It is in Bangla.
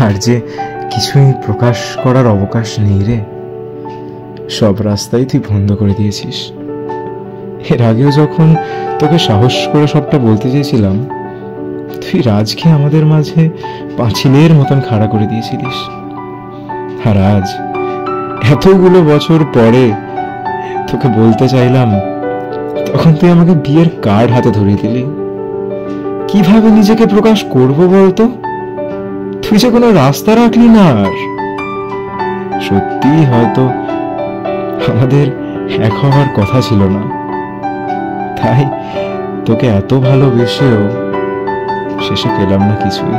আর যে কিছুই প্রকাশ করার অবকাশ নেই রে। সব রাস্তাই তুই বন্ধ করে দিয়েছিস। এর আগেও যখন তোকে সাহস করে সবটা বলতে চেয়েছিলাম, তুই রাজকে আমাদের মাঝে পাঁচিলের মতন খাড়া করে দিয়েছিলিস। আর আজ এতগুলো বছর পরে তোকে বলতে চাইলাম, তখন তুই আমাকে বিয়ের কার্ড হাতে ধরিয়ে দিলি। কিভাবে নিজেকে প্রকাশ করব বলতো? তুই যে কোনো রাস্তা রাখলি না। আর সত্যি হয়তো আমাদের এক হওয়ার কথা ছিল না, তাই তোকে এত ভালোবেসেও শেষে পেলাম না কিছুই।